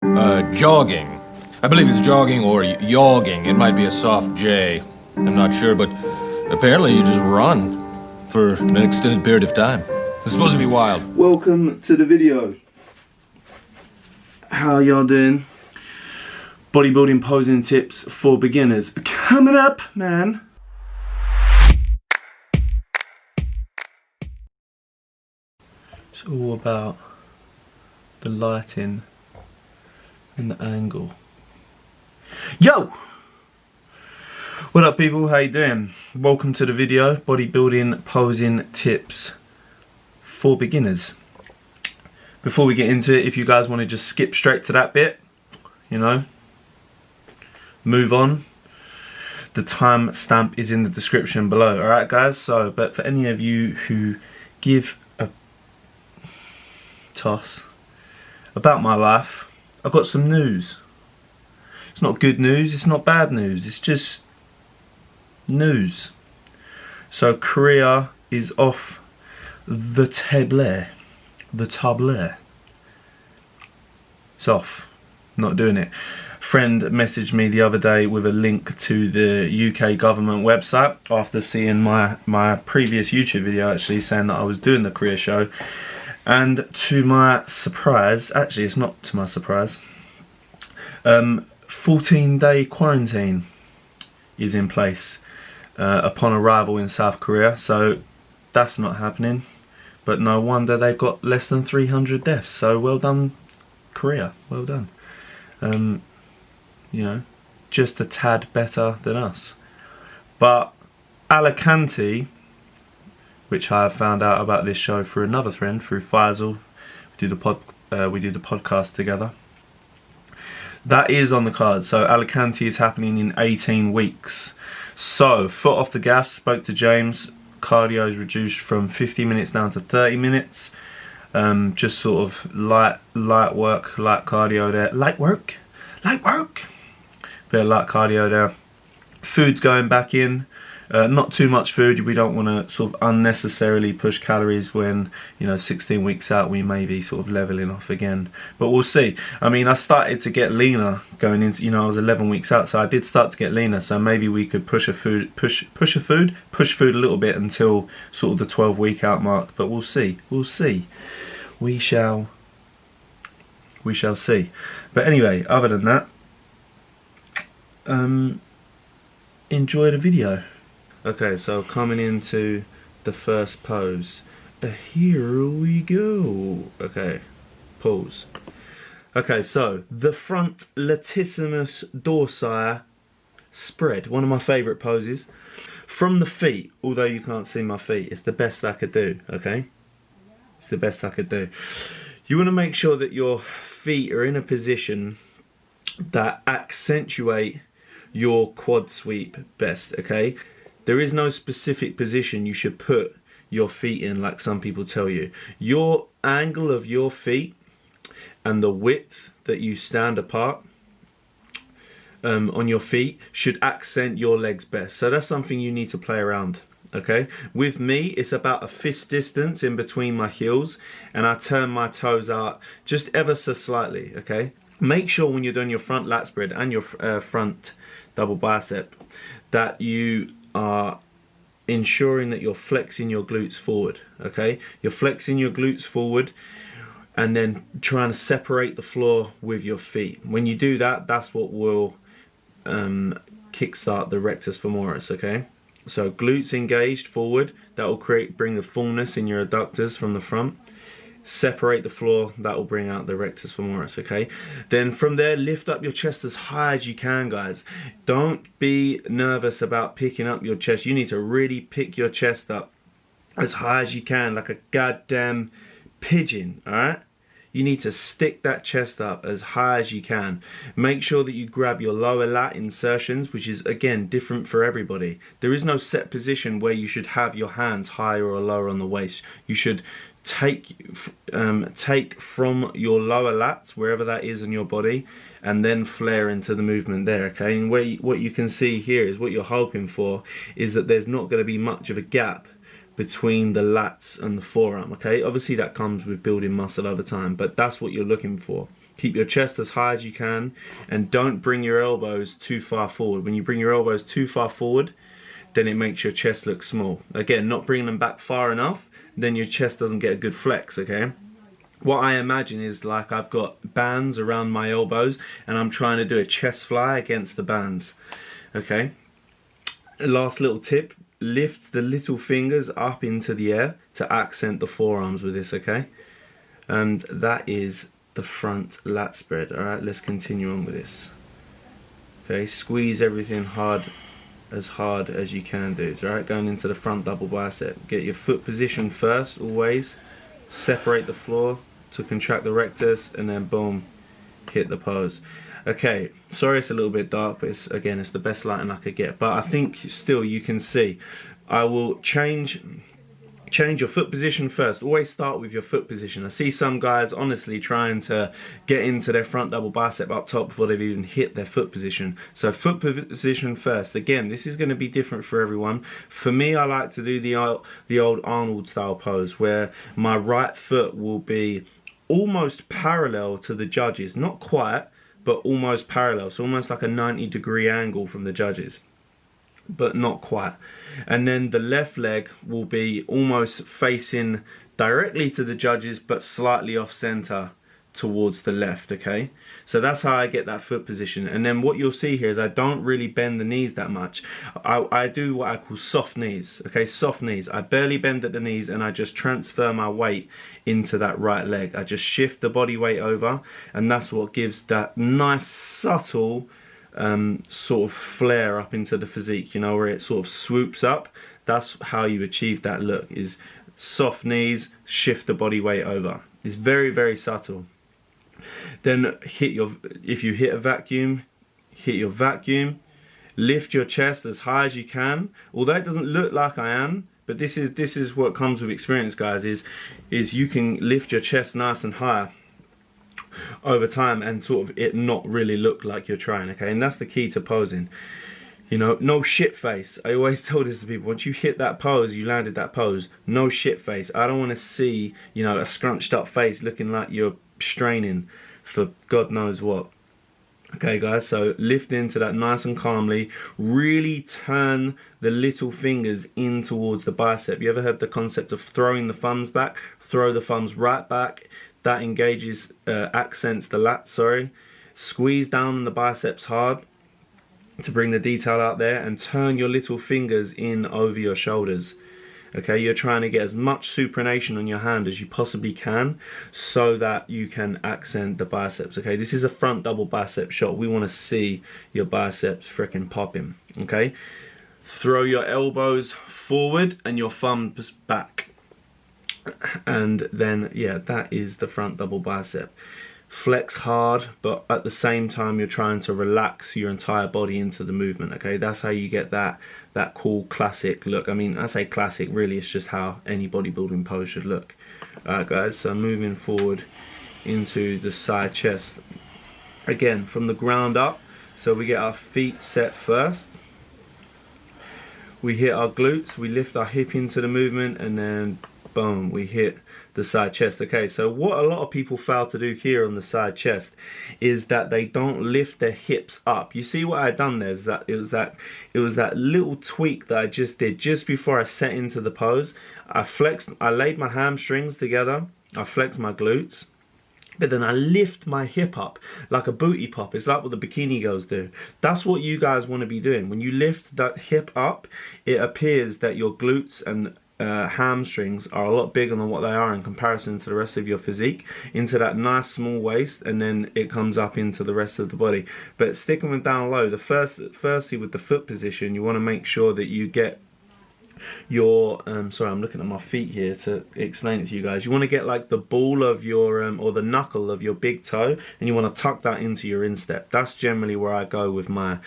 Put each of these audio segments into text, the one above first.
Jogging. I believe it's jogging or yogging. It might be a soft J. I'm not sure, but apparently you just run for an extended period of time. It's supposed to be wild. Welcome to the video. How y'all doing? Bodybuilding posing tips for beginners coming up, man. It's all about the lighting and the angle. Yo! What up, people? How you doing? Welcome to the video, bodybuilding posing tips for beginners. Before we get into it, if you guys want to just skip straight to that bit, you know, move on, the timestamp is in the description below. Alright guys, so, but for any of you who give a toss about my life, I've got some news. It's not good news, it's not bad news, it's just news. So Korea is off the table. It's off, not doing it. A friend messaged me the other day with a link to the UK government website after seeing my previous YouTube video, actually saying that I was doing the Korea show. And to my surprise, actually it's not to my surprise, 14-day quarantine is in place upon arrival in South Korea, so that's not happening. But no wonder they've got less than 300 deaths, so well done Korea, well done. You know, just a tad better than us. But Alicante, which I have found out about this show through another friend, through Faisal, we do the podcast together. That is on the card. So Alicante is happening in 18 weeks. So foot off the gas, spoke to James. Cardio is reduced from 50 minutes down to 30 minutes. Just sort of light work, light cardio there. Light work. Bit of light cardio there. Food's going back in. Not too much food. We don't want to sort of unnecessarily push calories when, you know, 16 weeks out we may be sort of leveling off again. But we'll see. I mean, I started to get leaner going into, you know, I was 11 weeks out, so I did start to get leaner. So maybe we could push food a little bit until sort of the 12-week out mark. But we'll see. We'll see. We shall see. But anyway, other than that, enjoy the video. Okay, so coming into the first pose. Here we go. Okay, pause. Okay, so the front latissimus dorsi spread. One of my favourite poses. From the feet, although you can't see my feet, it's the best I could do, okay? It's the best I could do. You want to make sure that your feet are in a position that accentuate your quad sweep best, okay? There is no specific position you should put your feet in like some people tell you. Your angle of your feet and the width that you stand apart on your feet should accent your legs best. So that's something you need to play around, okay? With me, it's about a fist distance in between my heels, and I turn my toes out just ever so slightly, okay? Make sure when you're doing your front lat spread and your front double bicep that you are ensuring that you're flexing your glutes forward, okay? You're flexing your glutes forward and then trying to separate the floor with your feet. When you do that, that's what will kickstart the rectus femoris, okay? So glutes engaged forward, that will bring the fullness in your adductors from the front. Separate the floor, that will bring out the rectus femoris, okay? Then from there, lift up your chest as high as you can, guys. Don't be nervous about picking up your chest. You need to really pick your chest up as high as you can, like a goddamn pigeon, alright? You need to stick that chest up as high as you can. Make sure that you grab your lower lat insertions, which is, again, different for everybody. There is no set position where you should have your hands higher or lower on the waist. You should take from your lower lats, wherever that is in your body, and then flare into the movement there, okay? And what you can see here is what you're hoping for is that there's not going to be much of a gap between the lats and the forearm, okay? Obviously that comes with building muscle over time, but that's what you're looking for. Keep your chest as high as you can, and don't bring your elbows too far forward. When you bring your elbows too far forward, then it makes your chest look small. Again, not bringing them back far enough, then your chest doesn't get a good flex, okay? What I imagine is like I've got bands around my elbows and I'm trying to do a chest fly against the bands, okay? Last little tip, lift the little fingers up into the air to accent the forearms with this, okay? And that is the front lat spread. All right, let's continue on with this. Okay, squeeze everything hard as you can, dudes. All right, going into the front double bicep. Get your foot position first, always. Separate the floor to contract the rectus, and then boom, hit the pose. Okay, sorry it's a little bit dark, but it's the best lighting I could get. But I think still you can see. I will change your foot position first. Always start with your foot position. I see some guys honestly trying to get into their front double bicep up top before they've even hit their foot position. So foot position first. Again, this is going to be different for everyone. For me, I like to do the old Arnold style pose where my right foot will be almost parallel to the judges. Not quite, but almost parallel. So almost like a 90-degree angle from the judges, but not quite. And then the left leg will be almost facing directly to the judges, but slightly off center towards the left, okay? So that's how I get that foot position. And then what you'll see here is I don't really bend the knees that much. I do what I call soft knees, okay? Soft knees. I barely bend at the knees, and I just transfer my weight into that right leg. I just shift the body weight over, and that's what gives that nice subtle sort of flare up into the physique, you know, where it sort of swoops up. That's how you achieve that look, is soft knees, shift the body weight over. It's very, very subtle. Then if you hit a vacuum, hit your vacuum, lift your chest as high as you can. Although it doesn't look like I am, but this is what comes with experience, guys, is you can lift your chest nice and high over time and sort of it not really look like you're trying, okay? And that's the key to posing. You know, no shit face. I always tell this to people. Once you hit that pose, you landed that pose, no shit face. I don't want to see, you know, a scrunched up face looking like you're straining for God knows what. Okay, guys, so lift into that nice and calmly. Really turn the little fingers in towards the bicep. You ever heard the concept of throwing the thumbs back? Throw the thumbs right back. That engages, accents the lat, sorry. Squeeze down on the biceps hard to bring the detail out there, and turn your little fingers in over your shoulders. Okay, you're trying to get as much supination on your hand as you possibly can so that you can accent the biceps. Okay, this is a front double bicep shot. We want to see your biceps freaking popping. Okay, throw your elbows forward and your thumbs back, and then yeah, that is the front double bicep. Flex hard, but at the same time you're trying to relax your entire body into the movement. Okay, that's how you get that cool classic look. I mean, I say classic, really it's just how any bodybuilding pose should look. Alright guys, so moving forward into the side chest again from the ground up. So we get our feet set first, we hit our glutes, we lift our hip into the movement, and then boom, we hit the side chest. Okay, so what a lot of people fail to do here on the side chest is that they don't lift their hips up. You see what I done there is that it was that little tweak that I just did just before I set into the pose. I laid my hamstrings together, I flexed my glutes, but then I lift my hip up like a booty pop. It's like what the bikini girls do. That's what you guys want to be doing. When you lift that hip up, it appears that your glutes and hamstrings are a lot bigger than what they are in comparison to the rest of your physique, into that nice small waist, and then it comes up into the rest of the body. But sticking with down low, firstly with the foot position, you want to make sure that you get your sorry, I'm looking at my feet here to explain it to you guys. You want to get like the ball of your or the knuckle of your big toe, and you want to tuck that into your instep. That's generally where I go with my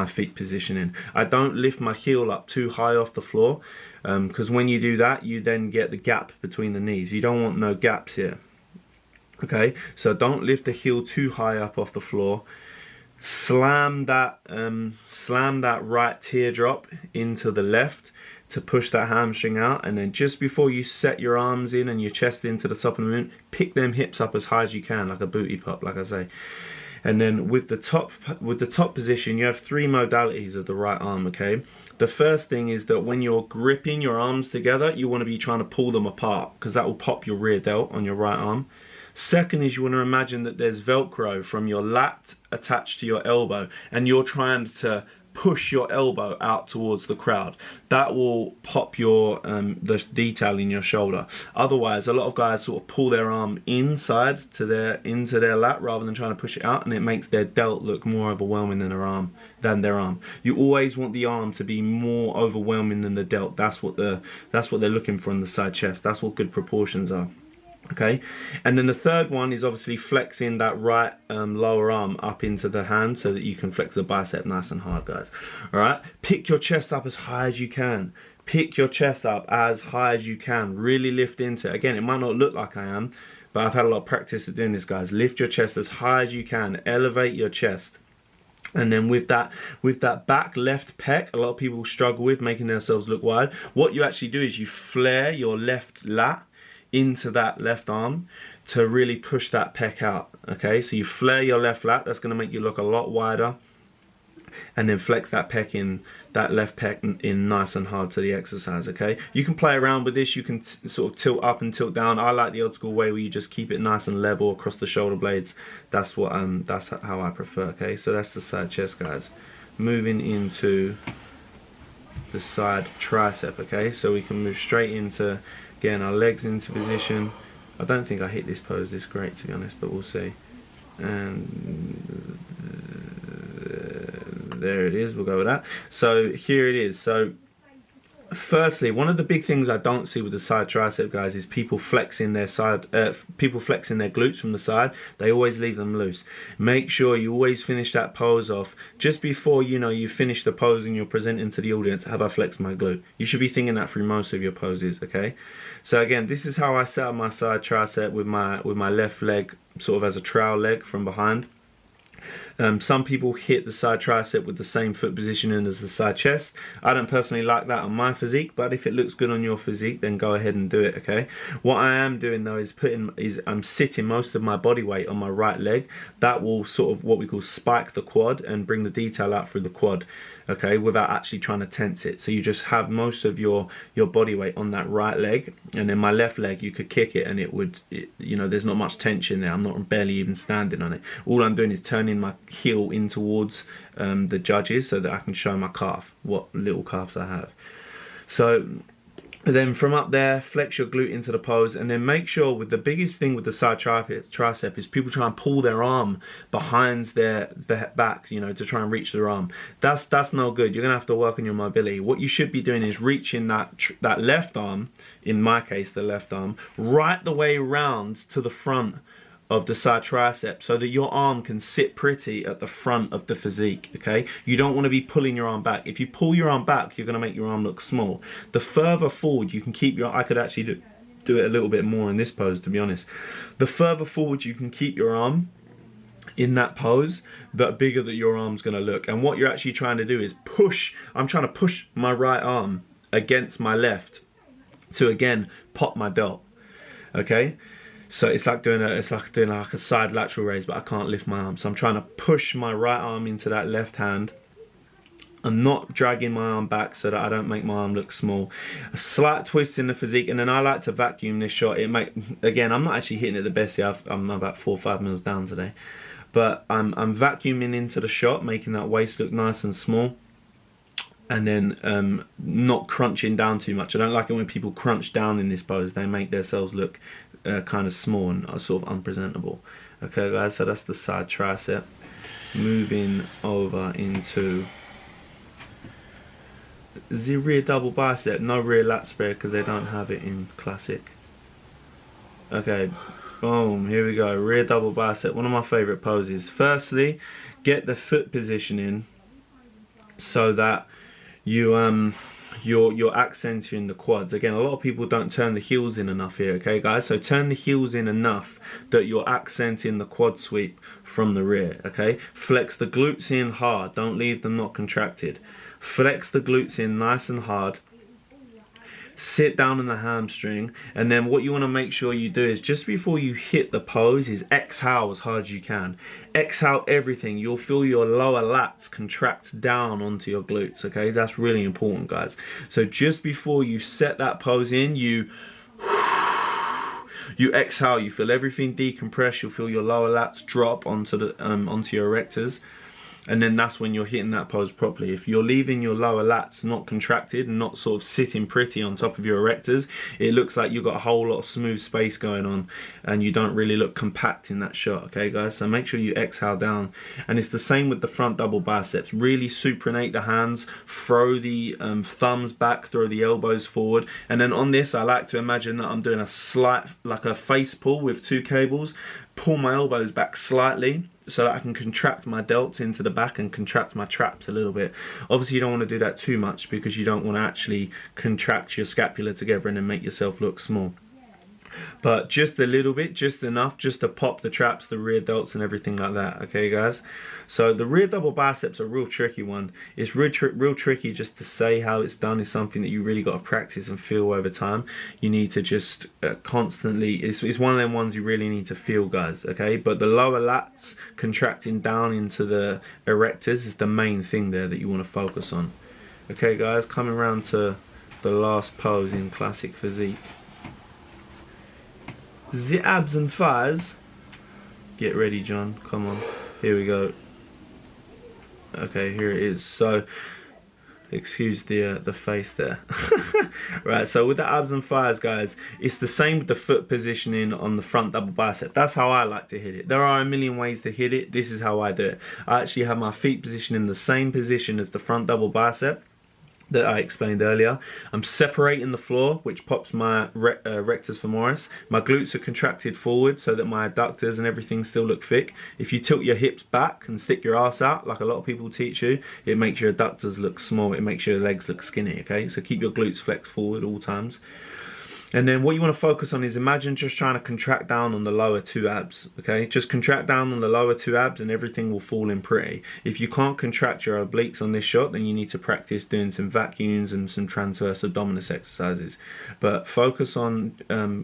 feet positioning. I don't lift my heel up too high off the floor, because when you do that, you then get the gap between the knees. You don't want no gaps here. Okay, so don't lift the heel too high up off the floor. Slam that right teardrop into the left. to push that hamstring out. And then just before you set your arms in and your chest into the top of the moon, pick them hips up as high as you can, like a booty pop, like I say. And then with the top position, you have 3 modalities of the right arm, okay? The first thing is that when you're gripping your arms together, you want to be trying to pull them apart, because that will pop your rear delt on your right arm. Second is you want to imagine that there's Velcro from your lat attached to your elbow, and you're trying to push your elbow out towards the crowd. That will pop your the detail in your shoulder. Otherwise, a lot of guys sort of pull their arm inside to into their lat rather than trying to push it out, and it makes their delt look more overwhelming than their arm. You always want the arm to be more overwhelming than the delt. That's what they're looking for in the side chest. That's what good proportions are. Okay, and then the third one is obviously flexing that right lower arm up into the hand so that you can flex the bicep nice and hard, guys. All right, pick your chest up as high as you can. Pick your chest up as high as you can. Really lift into it. Again, it might not look like I am, but I've had a lot of practice at doing this, guys. Lift your chest as high as you can. Elevate your chest. And then with that back left pec, a lot of people struggle with making themselves look wide. What you actually do is you flare your left lat into that left arm to really push that pec out. Okay, so you flare your left lat, that's going to make you look a lot wider, and then flex that pec in, that left pec in nice and hard to the exercise. Okay, you can play around with this, you can sort of tilt up and tilt down. I like the old school way where you just keep it nice and level across the shoulder blades. That's how I prefer. Okay, so that's the side chest, guys. Moving into the side tricep. Okay, so we can move straight into, again, our legs into position. I don't think I hit this pose this great, to be honest, but we'll see. And there it is, we'll go with that. So here it is. So firstly, one of the big things I don't see with the side tricep, guys, is people flexing their glutes from the side. They always leave them loose. Make sure you always finish that pose off just before you finish the pose and you're presenting to the audience. Have I flexed my glute? You should be thinking that through most of your poses. Okay, so again, this is how I set up my side tricep with my left leg sort of as a trowel leg from behind. Some people hit the side tricep with the same foot positioning as the side chest. I don't personally like that on my physique, but if it looks good on your physique, then go ahead and do it. Okay, what I am doing though is I'm sitting most of my body weight on my right leg. That will sort of what we call spike the quad and bring the detail out through the quad, okay, without actually trying to tense it. So you just have most of your body weight on that right leg, and then my left leg you could kick it and it would, there's not much tension there. I'm not barely even standing on it. All I'm doing is turning my heel in towards the judges so that I can show my calf, what little calves I have. So then from up there, flex your glute into the pose, and then make sure, with the biggest thing with the side tricep is people try and pull their arm behind their back, to try and reach their arm. That's no good. You're gonna have to work on your mobility. What you should be doing is reaching that left arm, in my case the left arm, right the way round to the front of the side tricep so that your arm can sit pretty at the front of the physique. Okay, you don't want to be pulling your arm back. If you pull your arm back, you're going to make your arm look small. The further forward you can keep your, I could actually do it a little bit more in this pose, to be honest. The further forward you can keep your arm in that pose, the bigger that your arm's going to look. And what you're actually trying to do is push. I'm trying to push my right arm against my left to again pop my delt. Okay, so it's like doing like a side lateral raise, but I can't lift my arm. So I'm trying to push my right arm into that left hand. I'm not dragging my arm back so that I don't make my arm look small. A slight twist in the physique, and then I like to vacuum this shot. Again, I'm not actually hitting it the best here. I'm about 4 or 5 mils down today, but I'm vacuuming into the shot, making that waist look nice and small. And then not crunching down too much. I don't like it when people crunch down in this pose. They make themselves look kind of small and sort of unpresentable. Okay, guys, so that's the side tricep. Moving over into the rear double bicep. No rear lat spread because they don't have it in classic. Okay, boom, here we go. Rear double bicep, one of my favorite poses. Firstly, get the foot positioning so that you're accentuating the quads. Again, a lot of people don't turn the heels in enough here, okay guys? So turn the heels in enough that you're accenting the quad sweep from the rear, okay? Flex the glutes in hard, don't leave them not contracted. Flex the glutes in nice and hard, sit down on the hamstring, and then what you want to make sure you do is just before you hit the pose is exhale as hard as you can. Exhale everything. You'll feel your lower lats contract down onto your glutes, okay? That's really important, guys. So just before you set that pose in, you exhale, you feel everything decompress, you'll feel your lower lats drop onto your erectors. And then that's when you're hitting that pose properly. If you're leaving your lower lats not contracted and not sort of sitting pretty on top of your erectors, it looks like you've got a whole lot of smooth space going on and you don't really look compact in that shot, okay guys? So make sure you exhale down. And it's the same with the front double biceps. Really supinate the hands, throw the thumbs back, throw the elbows forward. And then on this, I like to imagine that I'm doing a slight, like a face pull with 2 cables. Pull my elbows back slightly so that I can contract my delts into the back and contract my traps a little bit. Obviously you don't want to do that too much because you don't want to actually contract your scapula together and then make yourself look small. But just a little bit, just enough, just to pop the traps, the rear delts and everything like that, okay guys? So the rear double biceps are a real tricky one. It's real tricky. Just to say how it's done is something that you really got to practice and feel over time. You need to just constantly, it's one of them ones you really need to feel, guys, okay? But the lower lats contracting down into the erectors is the main thing there that you want to focus on. Okay guys, coming around to the last pose in classic physique. The abs and thighs. Get ready, John. Come on. Here we go. Okay, here it is. So, excuse the face there. Right, so with the abs and thighs, guys, it's the same with the foot positioning on the front double bicep. That's how I like to hit it. There are a million ways to hit it. This is how I do it. I actually have my feet positioned in the same position as the front double bicep that I explained earlier. I'm separating the floor, which pops my rectus femoris. My glutes are contracted forward so that my adductors and everything still look thick. If you tilt your hips back and stick your ass out, like a lot of people teach you, it makes your adductors look small, it makes your legs look skinny, okay? So keep your glutes flexed forward all times. And then what you want to focus on is imagine just trying to contract down on the lower 2 abs, okay? Just contract down on the lower 2 abs and everything will fall in pretty. If you can't contract your obliques on this shot, then you need to practice doing some vacuums and some transverse abdominis exercises. But focus on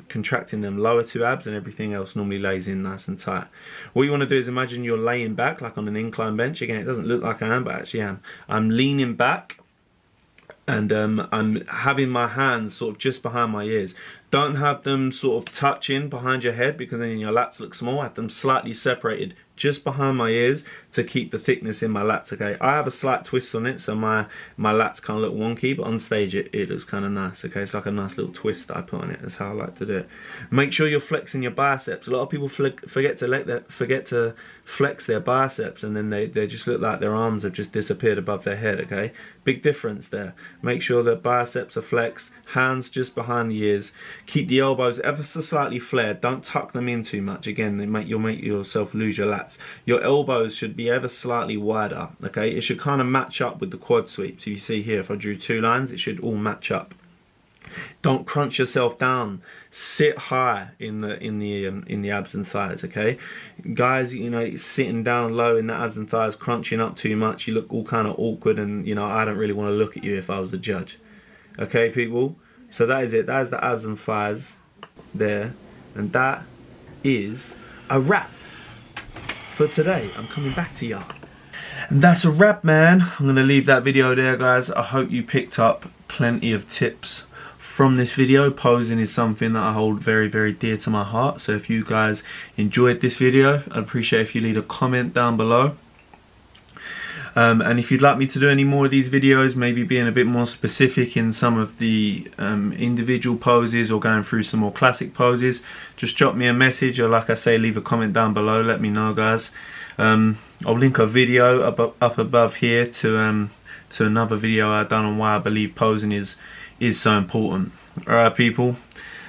contracting them lower 2 abs and everything else normally lays in nice and tight. What you want to do is imagine you're laying back like on an incline bench. Again, it doesn't look like I am, but I actually am. I'm leaning back. And I'm having my hands sort of just behind my ears. Don't have them sort of touching behind your head because then your lats look small. Have them slightly separated just behind my ears to keep the thickness in my lats, okay? I have a slight twist on it, so my lats kind of look wonky, but on stage it looks kind of nice, okay? It's like a nice little twist that I put on it. That's how I like to do it. Make sure you're flexing your biceps. A lot of people forget to flex their biceps, and then they just look like their arms have just disappeared above their head, okay? Big difference there. Make sure that biceps are flexed, hands just behind the ears. Keep the elbows ever so slightly flared. Don't tuck them in too much. Again, you'll make yourself lose your lats. Your elbows should be ever slightly wider, okay? It should kind of match up with the quad sweeps. You see here, if I drew 2 lines, it should all match up. Don't crunch yourself down. Sit high in the abs and thighs, okay? Guys, you know, sitting down low in the abs and thighs, crunching up too much, you look all kind of awkward, and you know, I don't really want to look at you if I was the judge. Okay, people? So that is it. That is the abs and thighs there, and that is a wrap for today. I'm coming back to y'all. And that's a wrap, man. I'm going to leave that video there, guys. I hope you picked up plenty of tips from this video. Posing is something that I hold very, very dear to my heart. So if you guys enjoyed this video, I'd appreciate if you leave a comment down below. And if you'd like me to do any more of these videos, maybe being a bit more specific in some of the individual poses or going through some more classic poses, just drop me a message, or like I say, leave a comment down below. Let me know, guys. I'll link a video up above here to another video I've done on why I believe posing is so important. Alright, people,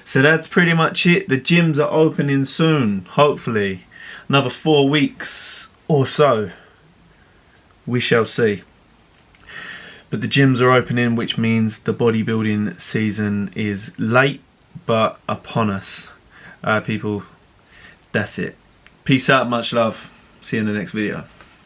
so that's pretty much it. The gyms are opening soon, hopefully another 4 weeks or so, we shall see. But the gyms are opening, which means the bodybuilding season is late but upon us. Alright, people, that's it. Peace out, much love. See you in the next video.